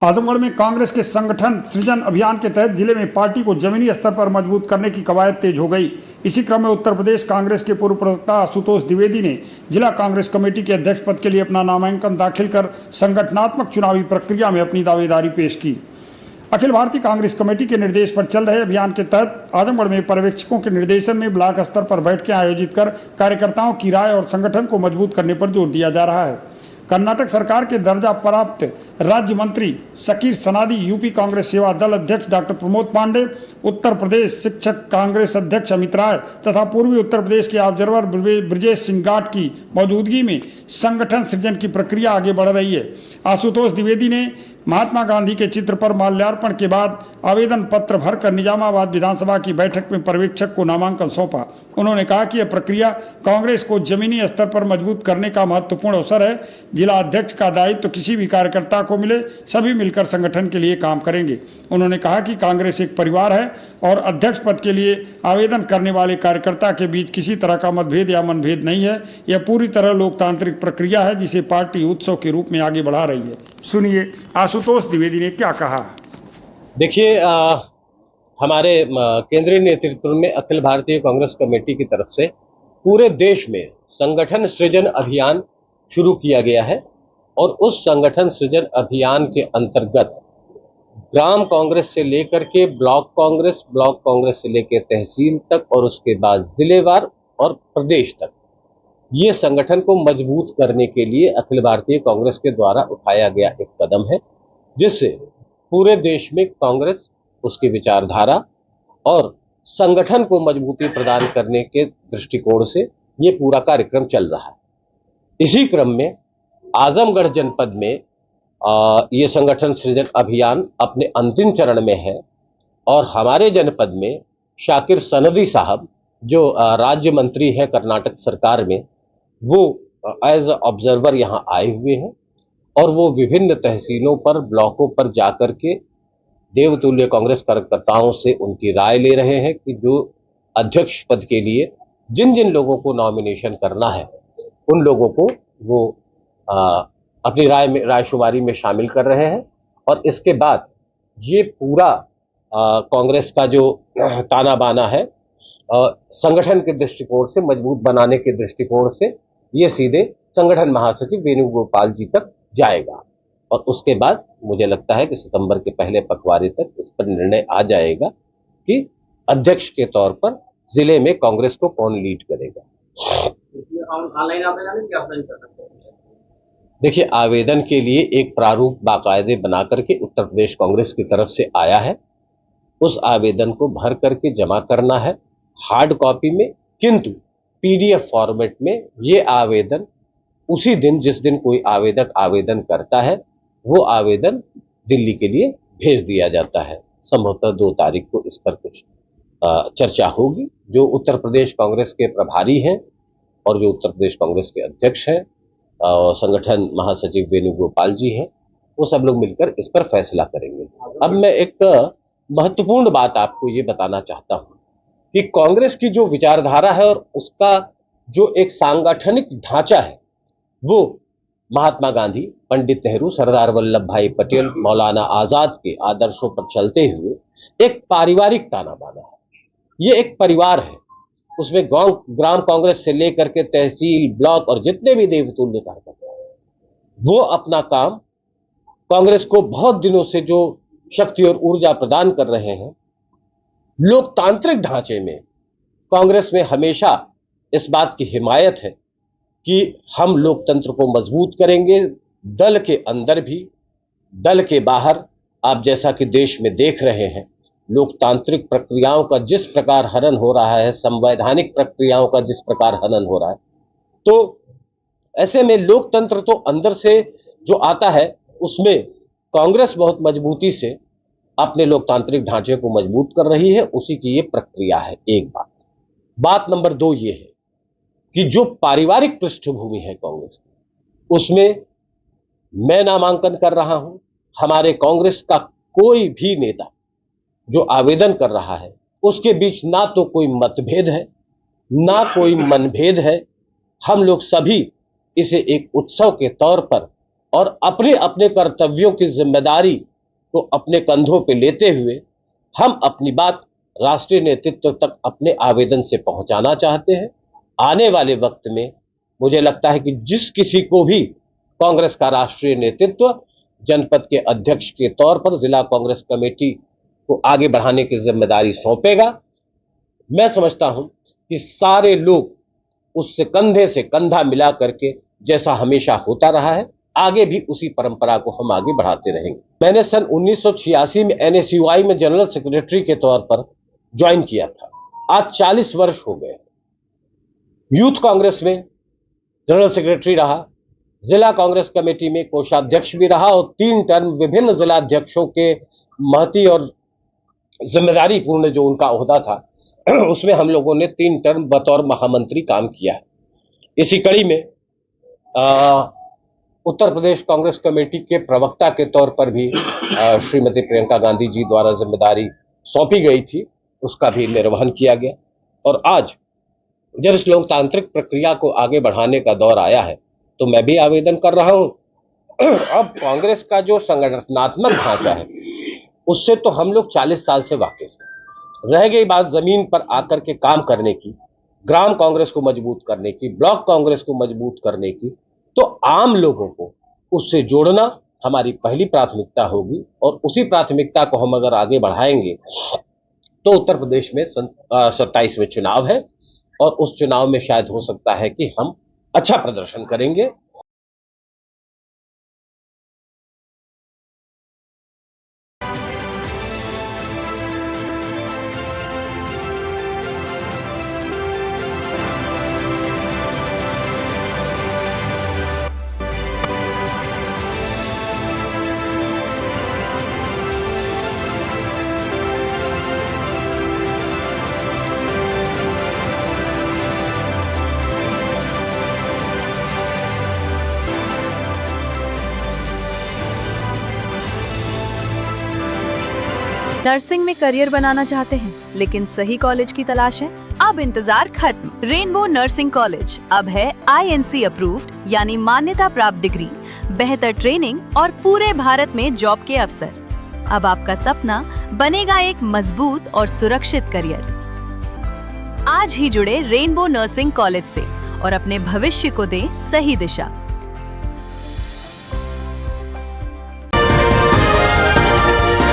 आजमगढ़ में कांग्रेस के संगठन सृजन अभियान के तहत जिले में पार्टी को जमीनी स्तर पर मजबूत करने की कवायद तेज हो गई। इसी क्रम में उत्तर प्रदेश कांग्रेस के पूर्व प्रवक्ता आशुतोष द्विवेदी ने जिला कांग्रेस कमेटी के अध्यक्ष पद के लिए अपना नामांकन दाखिल कर संगठनात्मक चुनावी प्रक्रिया में अपनी दावेदारी पेश की। अखिल भारतीय कांग्रेस कमेटी के निर्देश पर चल रहे अभियान के तहत आजमगढ़ में पर्यवेक्षकों के निर्देशन में ब्लॉक स्तर पर बैठकें आयोजित कर कार्यकर्ताओं की राय और संगठन को मजबूत करने पर जोर दिया जा रहा है। कर्नाटक सरकार के दर्जा प्राप्त राज्य मंत्री शकीर सनादी, यूपी कांग्रेस सेवा दल अध्यक्ष डॉक्टर प्रमोद पांडे, उत्तर प्रदेश शिक्षक कांग्रेस अध्यक्ष अमित राय तथा पूर्वी उत्तर प्रदेश के ऑब्जर्वर ब्रजेश सिंह गाट की मौजूदगी में संगठन सृजन की प्रक्रिया आगे बढ़ रही है। आशुतोष द्विवेदी ने महात्मा गांधी के चित्र पर माल्यार्पण के बाद आवेदन पत्र भरकर निजामाबाद विधानसभा की बैठक में पर्यवेक्षक को नामांकन सौंपा। उन्होंने कहा कि यह प्रक्रिया कांग्रेस को जमीनी स्तर पर मजबूत करने का महत्वपूर्ण अवसर है। जिला अध्यक्ष का दायित्व तो किसी भी कार्यकर्ता को मिले, सभी मिलकर संगठन के लिए काम करेंगे। उन्होंने कहा कि कांग्रेस एक परिवार है और अध्यक्ष पद के लिए आवेदन करने वाले कार्यकर्ता के बीच किसी तरह का मतभेद या मनभेद नहीं है। यह पूरी तरह लोकतांत्रिक प्रक्रिया है जिसे पार्टी उत्सव के रूप में आगे बढ़ा रही है। सुनिए आशुतोष द्विवेदी ने क्या कहा। देखिए, हमारे केंद्रीय नेतृत्व में अखिल भारतीय कांग्रेस कमेटी की तरफ से पूरे देश में संगठन सृजन अभियान शुरू किया गया है और उस संगठन सृजन अभियान के अंतर्गत ग्राम कांग्रेस से लेकर के ब्लॉक कांग्रेस से लेकर तहसील तक और उसके बाद जिलेवार और प्रदेश तक ये संगठन को मजबूत करने के लिए अखिल भारतीय कांग्रेस के द्वारा उठाया गया एक कदम है, जिससे पूरे देश में कांग्रेस, उसकी विचारधारा और संगठन को मजबूती प्रदान करने के दृष्टिकोण से ये पूरा कार्यक्रम चल रहा है। इसी क्रम में आजमगढ़ जनपद में ये संगठन सृजन अभियान अपने अंतिम चरण में है और हमारे जनपद में शाकिर सनदी साहब जो राज्य मंत्री है कर्नाटक सरकार में, वो एज ऑब्जर्वर यहाँ आए हुए हैं और वो विभिन्न तहसीलों पर, ब्लॉकों पर जाकर के देवतुल्य कांग्रेस कार्यकर्ताओं से उनकी राय ले रहे हैं कि जो अध्यक्ष पद के लिए जिन जिन लोगों को नॉमिनेशन करना है उन लोगों को वो अपनी रायशुमारी में शामिल कर रहे हैं। और इसके बाद ये पूरा कांग्रेस का जो ताना बाना है संगठन के दृष्टिकोण से मजबूत बनाने के दृष्टिकोण से ये सीधे संगठन महासचिव वेणुगोपाल जी तक जाएगा और उसके बाद मुझे लगता है कि सितंबर के पहले पखवाड़े तक इस पर निर्णय आ जाएगा कि अध्यक्ष के तौर पर जिले में कांग्रेस को कौन लीड करेगा। ऑनलाइन आवेदन क्या ऑफलाइन कर सकते हैं? देखिए, आवेदन के लिए एक प्रारूप बाकायदे बना करके उत्तर प्रदेश कांग्रेस की तरफ से आया है। उस आवेदन को भर करके जमा करना है हार्ड कॉपी में, किंतु पीडीएफ फॉर्मेट में ये आवेदन उसी दिन जिस दिन कोई आवेदक आवेदन करता है वो आवेदन दिल्ली के लिए भेज दिया जाता है। संभवतः 2 तारीख को इस पर कुछ चर्चा होगी। जो उत्तर प्रदेश कांग्रेस के प्रभारी हैं और जो उत्तर प्रदेश कांग्रेस के अध्यक्ष हैं संगठन महासचिव वेणुगोपाल जी हैं, वो सब लोग मिलकर इस पर फैसला करेंगे। अब मैं एक महत्वपूर्ण बात आपको ये बताना चाहता हूँ कि कांग्रेस की जो विचारधारा है और उसका जो एक सांगठनिक ढांचा है वो महात्मा गांधी, पंडित नेहरू, सरदार वल्लभ भाई पटेल, मौलाना आजाद के आदर्शों पर चलते हुए एक पारिवारिक ताना बाना है। ये एक परिवार है, उसमें ग्राम कांग्रेस से लेकर के तहसील, ब्लॉक और जितने भी देवतुल्य कार्यकर्ता हैं वो अपना काम कांग्रेस को बहुत दिनों से जो शक्ति और ऊर्जा प्रदान कर रहे हैं। लोकतांत्रिक ढांचे में कांग्रेस में हमेशा इस बात की हिमायत है कि हम लोकतंत्र को मजबूत करेंगे, दल के अंदर भी, दल के बाहर। आप जैसा कि देश में देख रहे हैं लोकतांत्रिक प्रक्रियाओं का जिस प्रकार हनन हो रहा है, संवैधानिक प्रक्रियाओं का जिस प्रकार हनन हो रहा है, तो ऐसे में लोकतंत्र तो अंदर से जो आता है उसमें कांग्रेस बहुत मजबूती से अपने लोकतांत्रिक ढांचे को मजबूत कर रही है। उसी की ये प्रक्रिया है। एक बात नंबर 2 ये है कि जो पारिवारिक पृष्ठभूमि है कांग्रेस की, उसमें मैं नामांकन कर रहा हूं। हमारे कांग्रेस का कोई भी नेता जो आवेदन कर रहा है उसके बीच ना तो कोई मतभेद है ना कोई मनभेद है। हम लोग सभी इसे एक उत्सव के तौर पर और अपने अपने कर्तव्यों की जिम्मेदारी को अपने कंधों पे लेते हुए हम अपनी बात राष्ट्रीय नेतृत्व तक अपने आवेदन से पहुंचाना चाहते हैं। आने वाले वक्त में मुझे लगता है कि जिस किसी को भी कांग्रेस का राष्ट्रीय नेतृत्व जनपद के अध्यक्ष के तौर पर जिला कांग्रेस कमेटी को आगे बढ़ाने की जिम्मेदारी सौंपेगा, मैं समझता हूं कि सारे लोग उससे कंधे से कंधा मिला करके, जैसा हमेशा होता रहा है, आगे भी उसी परंपरा को हम आगे बढ़ाते रहेंगे। मैंने सन 1986 में NSUI में जनरल सेक्रेटरी के तौर पर ज्वाइन किया था। आज 40 वर्ष हो गए। यूथ कांग्रेस में जनरल सेक्रेटरी रहा, जिला कांग्रेस कमेटी में कोषाध्यक्ष भी रहा और 3 टर्म विभिन्न जिला अध्यक्षों के महती और जिम्मेदारी पूर्ण जो उनका ओहदा था उसमें हम लोगों ने 3 टर्म बतौर महामंत्री काम किया है। इसी कड़ी में उत्तर प्रदेश कांग्रेस कमेटी के प्रवक्ता के तौर पर भी श्रीमती प्रियंका गांधी जी द्वारा जिम्मेदारी सौंपी गई थी, उसका भी निर्वहन किया गया। और आज जब इस लोकतांत्रिक प्रक्रिया को आगे बढ़ाने का दौर आया है तो मैं भी आवेदन कर रहा हूं। अब कांग्रेस का जो संगठनात्मक ढांचा है उससे तो हम लोग 40 साल से वाकिफ हैं। रह गई बात जमीन पर आकर के काम करने की, ग्राम कांग्रेस को मजबूत करने की, ब्लॉक कांग्रेस को मजबूत करने की, तो आम लोगों को उससे जोड़ना हमारी पहली प्राथमिकता होगी। और उसी प्राथमिकता को हम अगर आगे बढ़ाएंगे तो उत्तर प्रदेश में 27 में चुनाव है और उस चुनाव में शायद हो सकता है कि हम अच्छा प्रदर्शन करेंगे। नर्सिंग में करियर बनाना चाहते हैं लेकिन सही कॉलेज की तलाश है? अब इंतजार खत्म। रेनबो नर्सिंग कॉलेज अब है INC अप्रूव्ड यानी मान्यता प्राप्त डिग्री, बेहतर ट्रेनिंग और पूरे भारत में जॉब के अवसर। अब आपका सपना बनेगा एक मजबूत और सुरक्षित करियर। आज ही जुड़े रेनबो नर्सिंग कॉलेज से और अपने भविष्य को दें सही दिशा।